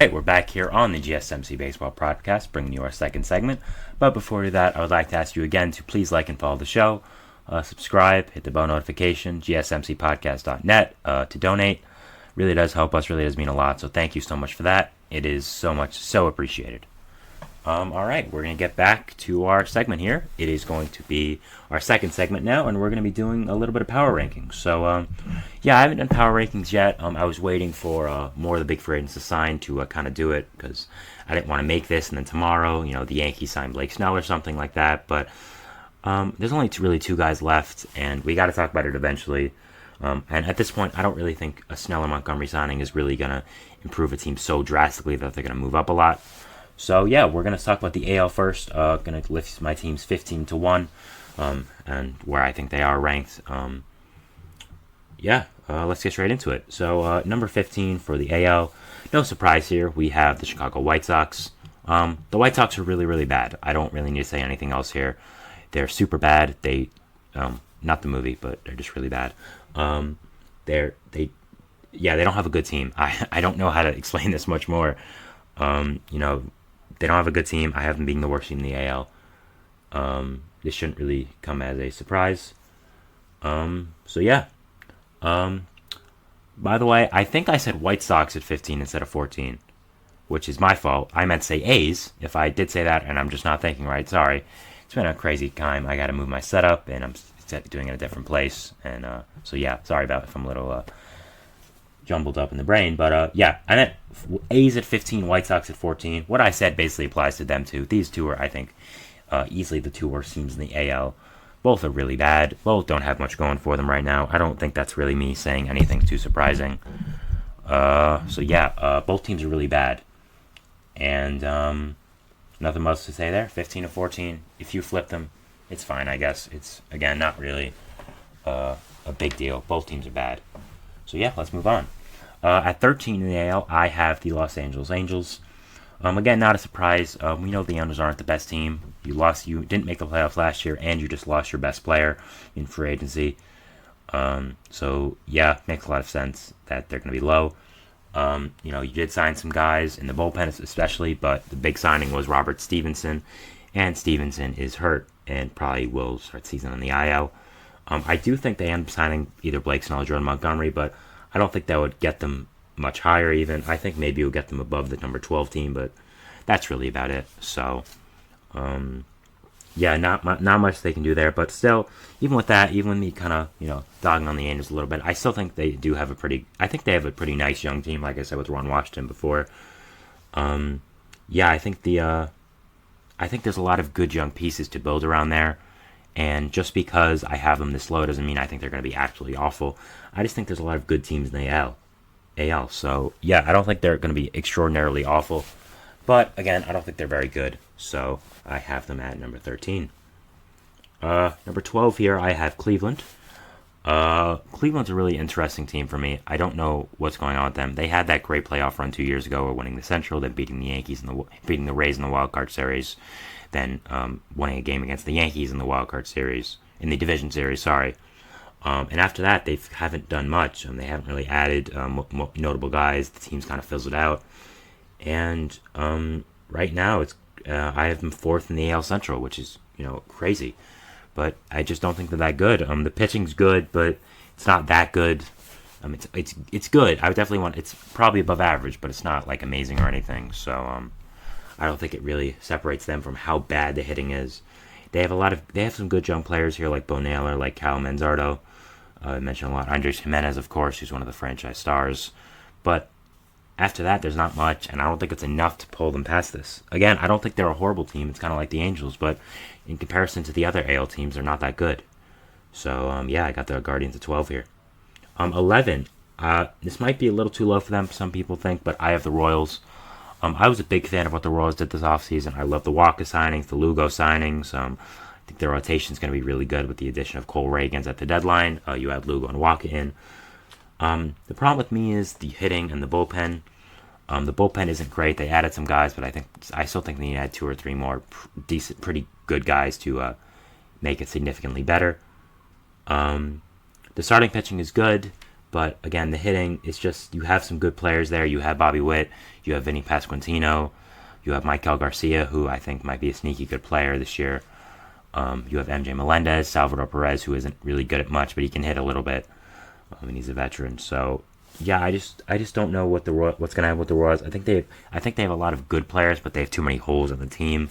Hey, we're back here on the GSMC Baseball Podcast, bringing you our second segment. But before that, I would like to ask you again to please like and follow the show, subscribe, hit the bell notification, gsmcpodcast.net to donate. Really does help us, really does mean a lot. So thank you so much for that. It is so appreciated. All right, we're going to get back to our segment here. It is going to be our second segment now, and we're going to be doing a little bit of power rankings. So, I haven't done power rankings yet. I was waiting for more of the big free agents to sign to kind of do it because I didn't want to make this and then tomorrow, the Yankees sign Blake Snell or something like that. But there's only really two guys left, and we got to talk about it eventually. And at this point, I don't really think a Snell or Montgomery signing is really going to improve a team so drastically that they're going to move up a lot. So yeah, we're gonna talk about the AL first. Gonna lift my teams 15-1, and where I think they are ranked. Let's get straight into it. So number 15 for the AL. No surprise here. We have the Chicago White Sox. The White Sox are really bad. I don't really need to say anything else here. They're super bad. They, not the movie, but they're just really bad. They don't have a good team. I don't know how to explain this much more. They don't have a good team. I have them being the worst team in the AL. This shouldn't really come as a surprise. By the way, I think I said White Sox at 15 instead of 14, which is my fault. I meant to say A's. If I did say that and I'm just not thinking right, sorry. It's been a crazy time. I got to move my setup and I'm doing it in a different place. And sorry about if I'm a little jumbled up in the brain, but I meant A's at 15, White Sox at 14. What I said basically applies to them too. These two are, I think, easily the two worst teams in the AL. Both are really bad. Both don't have much going for them right now. I don't think that's really me saying anything too surprising. Both teams are really bad, and nothing much to say there. 15-14. If you flip them, it's fine, I guess. It's again not really a big deal. Both teams are bad. So yeah, let's move on. At 13 in the AL, I have the Los Angeles Angels. Again, not a surprise. We know the Angels aren't the best team. You didn't make the playoffs last year, and you just lost your best player in free agency. Makes a lot of sense that they're going to be low. You did sign some guys in the bullpen, especially, but the big signing was Robert Stevenson, and Stevenson is hurt and probably will start season on the IL. I do think they end up signing either Blake Snell or Jordan Montgomery, but I don't think that would get them much higher even. I think maybe it would get them above the number 12 team, but that's really about it. So, not much they can do there. But still, even with that, even with me kind of, dogging on the Angels a little bit, I still think they have a pretty nice young team, like I said with Ron Washington before. I think there's a lot of good young pieces to build around there. And just because I have them this low doesn't mean I think they're going to be absolutely awful. I just think there's a lot of good teams in the AL. So, I don't think they're going to be extraordinarily awful. But, again, I don't think they're very good. So, I have them at number 13. Number 12 here, I have Cleveland. Cleveland's a really interesting team for me. I don't know what's going on with them. They had that great playoff run 2 years ago, winning the Central, then beating the Yankees beating the Rays in the Wild Card Series, then winning a game against the Yankees in the Wild Card Series, in the Division Series. Sorry. And after that, they haven't done much. They haven't really added notable guys. The team's kind of fizzled out. And right now, I have them fourth in the AL Central, which is crazy. But I just don't think they're that good. The pitching's good, but it's not that good. It's good. I would definitely it's probably above average, but it's not like amazing or anything. So I don't think it really separates them from how bad the hitting is. They have some good young players here like Bo Naylor, like Cal Manzardo. I mentioned a lot. Andres Jimenez, of course, who's one of the franchise stars. But after that, there's not much, and I don't think it's enough to pull them past this. Again, I don't think they're a horrible team. It's kind of like the Angels, but in comparison to the other AL teams, they're not that good. So, I got the Guardians at 12 here. 11, this might be a little too low for them, some people think, but I have the Royals. I was a big fan of what the Royals did this offseason. I love the Walker signings, the Lugo signings. I think their rotation is going to be really good with the addition of Cole Reagans at the deadline. You add Lugo and Walker in. The problem with me is the hitting and the bullpen. The bullpen isn't great. They added some guys, but I still think they need to add 2 or 3 more decent, pretty good guys to make it significantly better. The starting pitching is good, But again, the hitting, it's just you have some good players there. You have Bobby Witt, you have Vinny Pasquantino, you have Michael Garcia, who I think might be a sneaky good player this year. You have MJ Melendez, Salvador Perez, who isn't really good at much, but he can hit a little bit, and he's a veteran. So yeah, I just don't know what's going to happen with the Royals. I think they have a lot of good players, but they have too many holes in the team.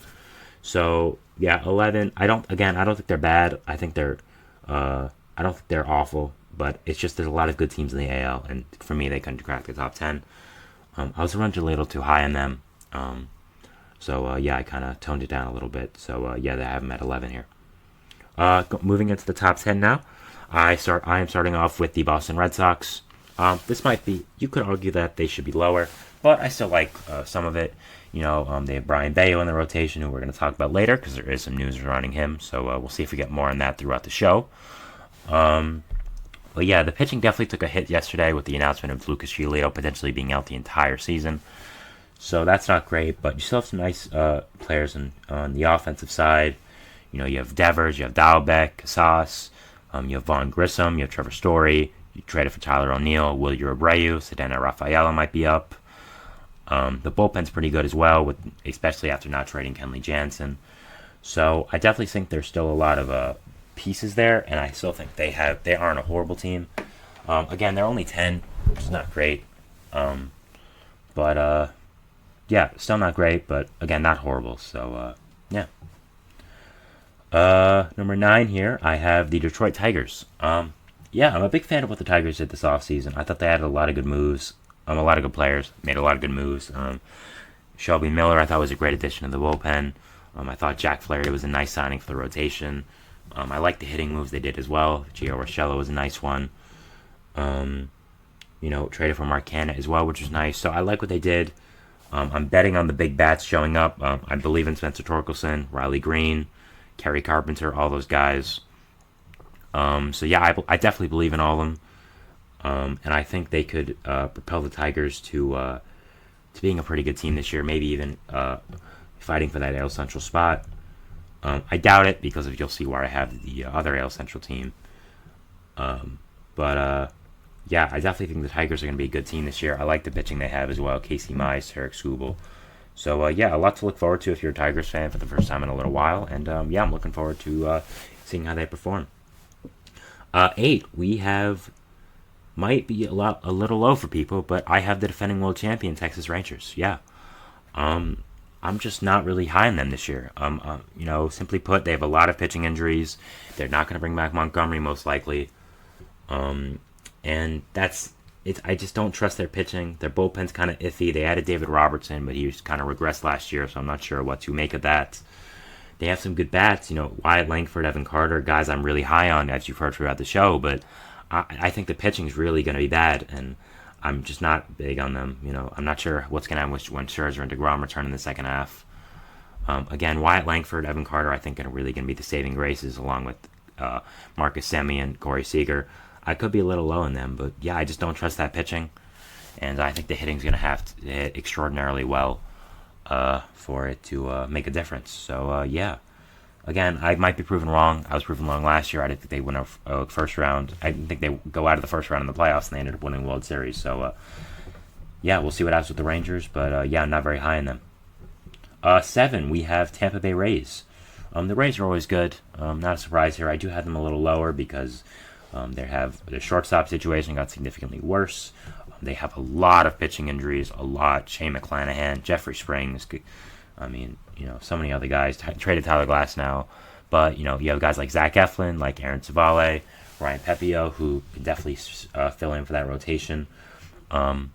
So yeah, 11. I don't think they're bad. I don't think they're awful, but it's just there's a lot of good teams in the AL, and for me, they couldn't crack the top 10. I was running a little too high on them. Yeah, I kind of toned it down a little bit. So yeah, they have them at 11 here. Moving into the top 10 now. I am starting off with the Boston Red Sox. This might be, you could argue that they should be lower, but I still like some of it. They have Brian Bayo in the rotation, who we're going to talk about later because there is some news surrounding him. So we'll see if we get more on that throughout the show. But yeah, the pitching definitely took a hit yesterday with the announcement of Lucas Giolito potentially being out the entire season. So that's not great, but you still have some nice players on the offensive side. You have Devers, you have Dalbec, Casas, you have Vaughn Grissom, you have Trevor Story. You traded for Tyler O'Neill, Wilyer Abreu, Cedena Rafaela might be up. The bullpen's pretty good as well, especially after not trading Kenley Jansen. So I definitely think there's still a lot of pieces there, and I still think they aren't a horrible team. Again, they're only 10, which is not great. Yeah, still not great, but again, not horrible. So yeah. Number 9 here, I have the Detroit Tigers. Yeah, I'm a big fan of what the Tigers did this offseason. I thought they had a lot of good moves. A lot of good players, made a lot of good moves. Shelby Miller, I thought, was a great addition to the bullpen. I thought Jack Flaherty was a nice signing for the rotation. I like the hitting moves they did as well. Gio Urshela was a nice one. Traded for Mark Canha as well, which was nice. So I like what they did. I'm betting on the big bats showing up. I believe in Spencer Torkelson, Riley Green, Kerry Carpenter, all those guys. I definitely believe in all of them. And I think they could propel the Tigers to being a pretty good team this year, maybe even fighting for that AL Central spot. I doubt it because you'll see where I have the other AL Central team. Yeah, I definitely think the Tigers are going to be a good team this year. I like the pitching they have as well. Casey Mize, Tarek Skubal. So, yeah, a lot to look forward to if you're a Tigers fan for the first time in a little while. And, yeah, I'm looking forward to seeing how they perform. 8, we have, might be a little low for people, but I have the defending world champion Texas Rangers. Yeah. I'm just not really high on them this year. Simply put, they have a lot of pitching injuries. They're not going to bring back Montgomery most likely. And that's it. I just don't trust their pitching. Their bullpen's kind of iffy. They added David Robertson, but he was kind of regressed last year, so I'm not sure what to make of that. They have some good bats, Wyatt Langford, Evan Carter, guys I'm really high on, as you've heard throughout the show, but I think the pitching is really going to be bad, and I'm just not big on them. I'm not sure what's going to happen when Scherzer and DeGrom return in the second half. Again, Wyatt Langford, Evan Carter, I think are really going to be the saving graces, along with Marcus Semien, Corey Seager. I could be a little low in them, but yeah, I just don't trust that pitching, and I think the hitting's going to have to hit extraordinarily well for it to make a difference. So yeah, again, I might be proven wrong. I was proven wrong last year. I didn't think they win a first round. I didn't think they go out of the first round in the playoffs, and they ended up winning the World Series. So yeah, we'll see what happens with the Rangers, but yeah, I'm not very high in them. 7, we have Tampa Bay Rays. The Rays are always good. Not a surprise here. I do have them a little lower because their shortstop situation got significantly worse. They have a lot of pitching injuries, a lot. Shane McClanahan, Jeffrey Springs. So many other guys. Traded Tyler Glass now. But, you have guys like Zach Eflin, like Aaron Savale, Ryan Pepio, who can definitely fill in for that rotation. Other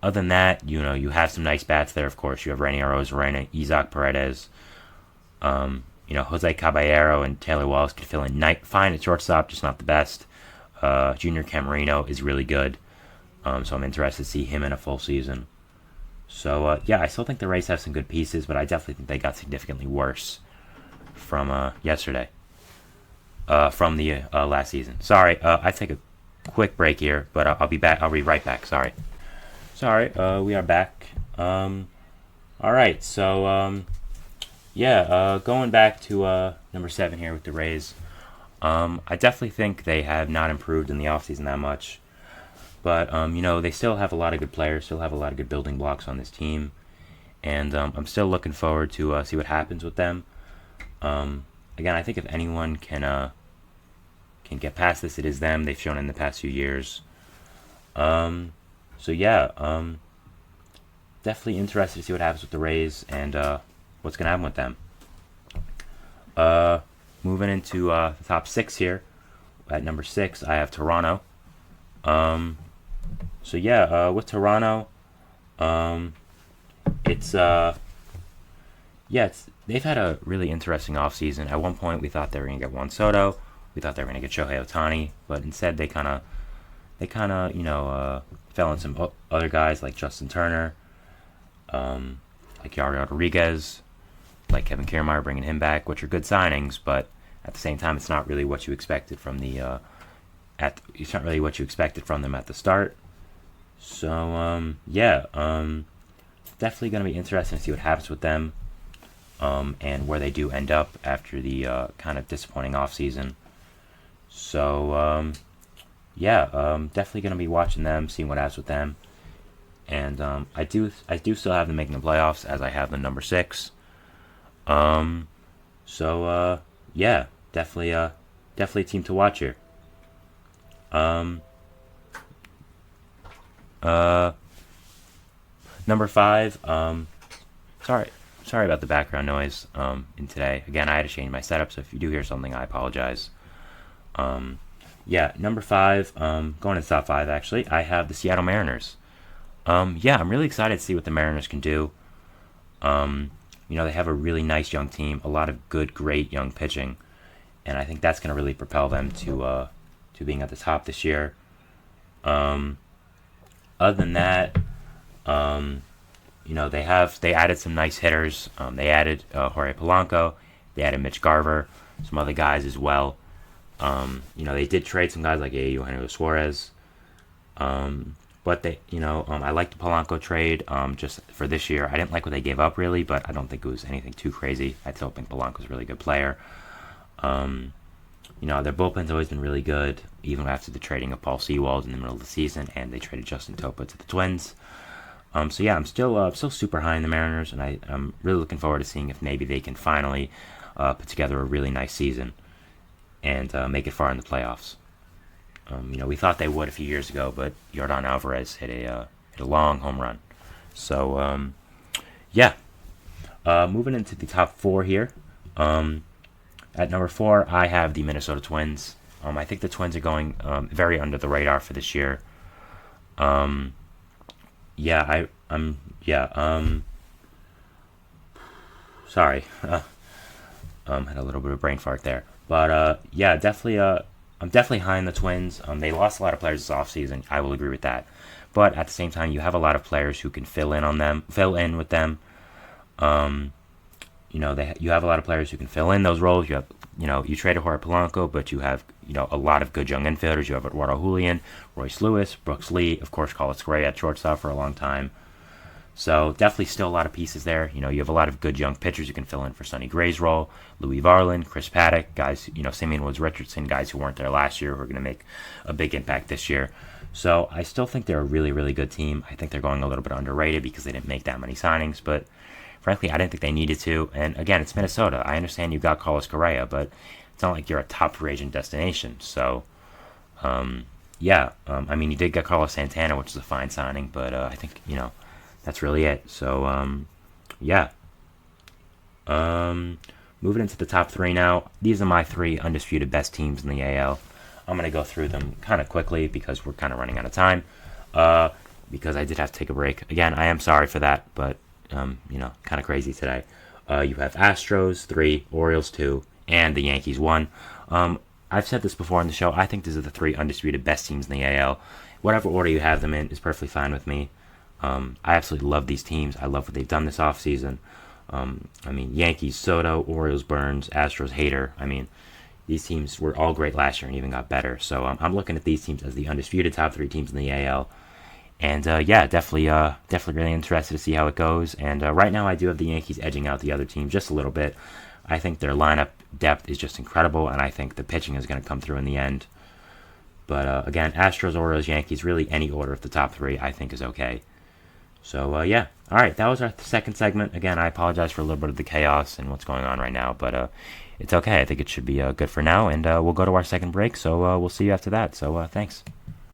than that, you have some nice bats there, of course. You have Rainier Rosarena, Isaac Paredes. Jose Caballero and Taylor Wallace can fill in fine at shortstop, just not the best. Junior Camarino is really good. So I'm interested to see him in a full season. So, yeah, I still think the Rays have some good pieces, but I definitely think they got significantly worse from yesterday. From the last season. Sorry, I take a quick break here, but I'll be back. I'll be right back. Sorry, we are back. All right, so going back to number 7 here with the Rays. I definitely think they have not improved in the offseason that much. But they still have a lot of good players, still have a lot of good building blocks on this team, and I'm still looking forward to see what happens with them. Again, I think if anyone can get past this, it is them. They've shown in the past few years. So yeah, definitely interested to see what happens with the Rays and what's going to happen with them. Moving into the top 6 here. At number 6, I have Toronto. So yeah, with Toronto, they've had a really interesting offseason. At one point, we thought they were going to get Juan Soto. We thought they were going to get Shohei Ohtani, but instead they kind of fell on some other guys like Justin Turner, like Yari Rodriguez, like Kevin Kiermaier, bringing him back, which are good signings, but at the same time, it's not really what you expected from them at the start. So definitely going to be interesting to see what happens with them, and where they do end up after the kind of disappointing offseason. So definitely going to be watching them, seeing what happens with them, and I do still have them making the playoffs, as I have them number 6. Definitely a team to watch here. Number 5. Sorry about the background noise in today. Again, I had to change my setup, so if you do hear something, I apologize. Number 5. Going to the top 5 actually. I have the Seattle Mariners. I'm really excited to see what the Mariners can do. They have a really nice young team, a lot of great young pitching, and I think that's going to really propel them to being at the top this year. Other than that, they added some nice hitters. They added Jorge Polanco, they added Mitch Garver, some other guys as well. They did trade some guys like Eugenio Suarez. But I liked the Polanco trade just for this year. I didn't like what they gave up really, but I don't think it was anything too crazy. I still think Polanco's a really good player. Their bullpen's always been really good, even after the trading of Paul Sewald in the middle of the season, and they traded Justin Topa to the Twins. I'm still super high in the Mariners, and I'm really looking forward to seeing if maybe they can finally put together a really nice season and make it far in the playoffs. We thought they would a few years ago, but Yordan Alvarez hit a long home run. So, moving into the top 4 here. At number 4, I have the Minnesota Twins. I think the Twins are going very under the radar for this year. Sorry. Had a little bit of brain fart there. But definitely. I'm definitely high on the Twins. They lost a lot of players this offseason. I will agree with that. But at the same time, you have a lot of players who can fill in with them. You have a lot of players who can fill in those roles. You have, you traded Jorge Polanco, but you have, a lot of good young infielders. You have Eduardo Julian, Royce Lewis, Brooks Lee, of course, Carlos Correa at shortstop for a long time. So definitely still a lot of pieces there. You have a lot of good young pitchers who can fill in for Sonny Gray's role. Louis Varland, Chris Paddock, guys, Simeon Woods Richardson, guys who weren't there last year who are going to make a big impact this year. So I still think they're a really, really good team. I think they're going a little bit underrated because they didn't make that many signings, but frankly, I didn't think they needed to. And again, it's Minnesota. I understand you got Carlos Correa, but it's not like you're a top free agent destination. So, you did get Carlos Santana, which is a fine signing, but I think, that's really it. So, moving into the top 3 now. These are my 3 undisputed best teams in the AL. I'm going to go through them kind of quickly because we're kind of running out of time. Because I did have to take a break. Again, I am sorry for that, but, kind of crazy today. You have Astros 3, Orioles 2, and the Yankees 1. I've said this before on the show. I think these are the 3 undisputed best teams in the AL. Whatever order you have them in is perfectly fine with me. I absolutely love these teams. I love what they've done this offseason. Yankees, Soto, Orioles, Burns, Astros, Hader. These teams were all great last year and even got better. So I'm looking at these teams as the undisputed top 3 teams in the AL. And definitely really interested to see how it goes. And right now I do have the Yankees edging out the other team just a little bit. I think their lineup depth is just incredible, and I think the pitching is going to come through in the end. But again, Astros, Orioles, Yankees, really any order of the top three I think is okay. So yeah, all right, that was our second segment. Again, I apologize for a little bit of the chaos and what's going on right now, but it's okay. I think it should be good for now, and we'll go to our second break. So we'll see you after that. So thanks.